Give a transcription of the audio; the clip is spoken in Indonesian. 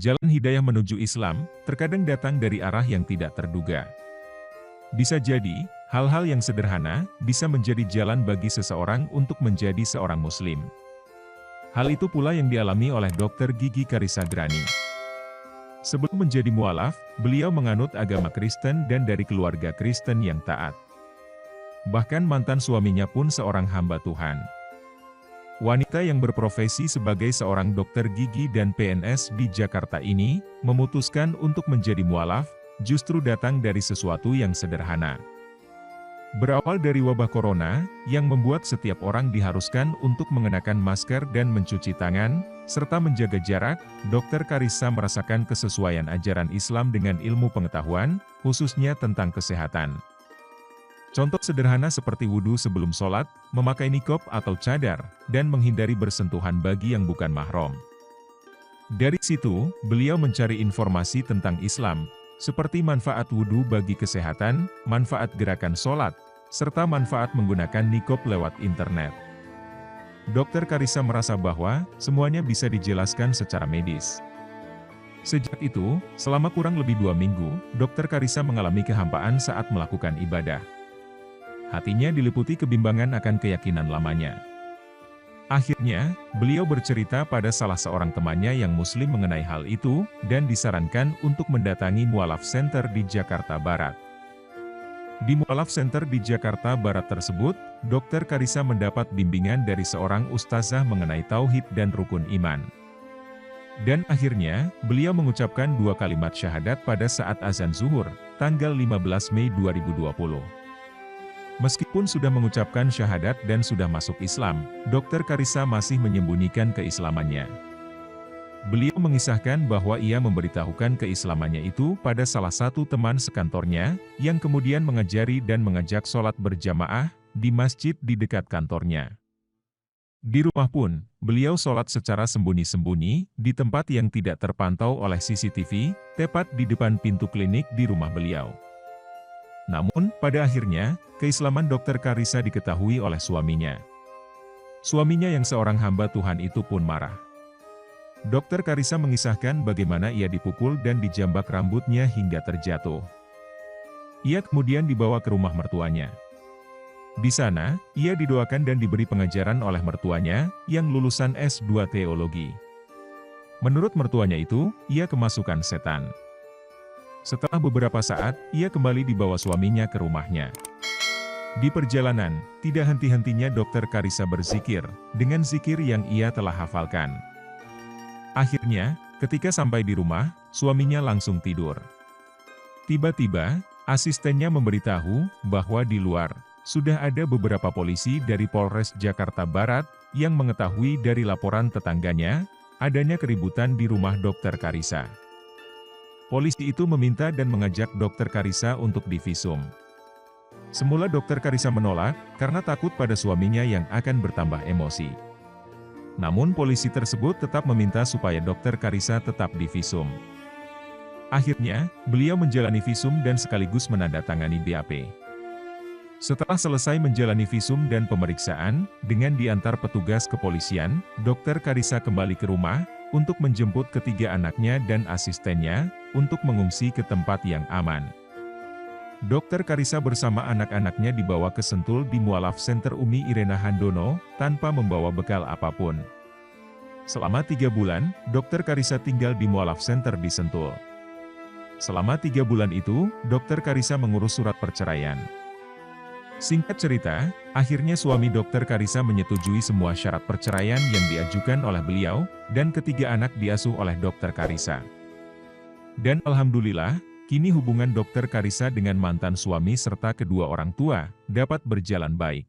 Jalan hidayah menuju Islam, terkadang datang dari arah yang tidak terduga. Bisa jadi, hal-hal yang sederhana, bisa menjadi jalan bagi seseorang untuk menjadi seorang Muslim. Hal itu pula yang dialami oleh Dr. Gigi Karissa Grani. Sebelum menjadi mualaf, beliau menganut agama Kristen dan dari keluarga Kristen yang taat. Bahkan mantan suaminya pun seorang hamba Tuhan. Wanita yang berprofesi sebagai seorang dokter gigi dan PNS di Jakarta ini, memutuskan untuk menjadi mualaf, justru datang dari sesuatu yang sederhana. Berawal dari wabah corona, yang membuat setiap orang diharuskan untuk mengenakan masker dan mencuci tangan, serta menjaga jarak, Dr. Karissa merasakan kesesuaian ajaran Islam dengan ilmu pengetahuan, khususnya tentang kesehatan. Contoh sederhana seperti wudhu sebelum sholat, memakai niqab atau cadar, dan menghindari bersentuhan bagi yang bukan mahram. Dari situ, beliau mencari informasi tentang Islam, seperti manfaat wudhu bagi kesehatan, manfaat gerakan sholat, serta manfaat menggunakan niqab lewat internet. Dr. Karissa merasa bahwa, semuanya bisa dijelaskan secara medis. Sejak itu, selama kurang lebih 2 minggu, Dr. Karissa mengalami kehampaan saat melakukan ibadah. Hatinya diliputi kebimbangan akan keyakinan lamanya. Akhirnya, beliau bercerita pada salah seorang temannya yang Muslim mengenai hal itu, dan disarankan untuk mendatangi Mualaf Center di Jakarta Barat. Di Mualaf Center di Jakarta Barat tersebut, Dr. Karissa mendapat bimbingan dari seorang ustazah mengenai tauhid dan rukun iman. Dan akhirnya, beliau mengucapkan 2 kalimat syahadat pada saat azan zuhur, tanggal 15 Mei 2020. Meskipun sudah mengucapkan syahadat dan sudah masuk Islam, Dr. Karissa masih menyembunyikan keislamannya. Beliau mengisahkan bahwa ia memberitahukan keislamannya itu pada salah satu teman sekantornya, yang kemudian mengajari dan mengajak sholat berjamaah di masjid di dekat kantornya. Di rumah pun, beliau sholat secara sembunyi-sembunyi, di tempat yang tidak terpantau oleh CCTV, tepat di depan pintu klinik di rumah beliau. Namun, pada akhirnya, keislaman Dr. Karissa diketahui oleh suaminya. Suaminya yang seorang hamba Tuhan itu pun marah. Dr. Karissa mengisahkan bagaimana ia dipukul dan dijambak rambutnya hingga terjatuh. Ia kemudian dibawa ke rumah mertuanya. Di sana, ia didoakan dan diberi pengajaran oleh mertuanya, yang lulusan S2 Teologi. Menurut mertuanya itu, ia kemasukan setan. Setelah beberapa saat, ia kembali dibawa suaminya ke rumahnya. Di perjalanan, tidak henti-hentinya Dr. Karissa berzikir, dengan zikir yang ia telah hafalkan. Akhirnya, ketika sampai di rumah, suaminya langsung tidur. Tiba-tiba, asistennya memberitahu bahwa di luar, sudah ada beberapa polisi dari Polres Jakarta Barat, yang mengetahui dari laporan tetangganya, adanya keributan di rumah Dr. Karissa. Polisi itu meminta dan mengajak Dr. Karissa untuk divisum. Semula Dr. Karissa menolak, karena takut pada suaminya yang akan bertambah emosi. Namun polisi tersebut tetap meminta supaya Dr. Karissa tetap divisum. Akhirnya, beliau menjalani visum dan sekaligus menandatangani BAP. Setelah selesai menjalani visum dan pemeriksaan, dengan diantar petugas kepolisian, Dr. Karissa kembali ke rumah, untuk menjemput ketiga anaknya dan asistennya, untuk mengungsi ke tempat yang aman. Dr. Karissa bersama anak-anaknya dibawa ke Sentul di Mualaf Center Umi Irena Handono, tanpa membawa bekal apapun. Selama 3 bulan, Dr. Karissa tinggal di Mualaf Center di Sentul. Selama 3 bulan itu, Dr. Karissa mengurus surat perceraian. Singkat cerita, akhirnya suami Dr. Karissa menyetujui semua syarat perceraian yang diajukan oleh beliau, dan ketiga anak diasuh oleh Dr. Karissa. Dan alhamdulillah, kini hubungan Dr. Karissa dengan mantan suami serta kedua orang tua, dapat berjalan baik.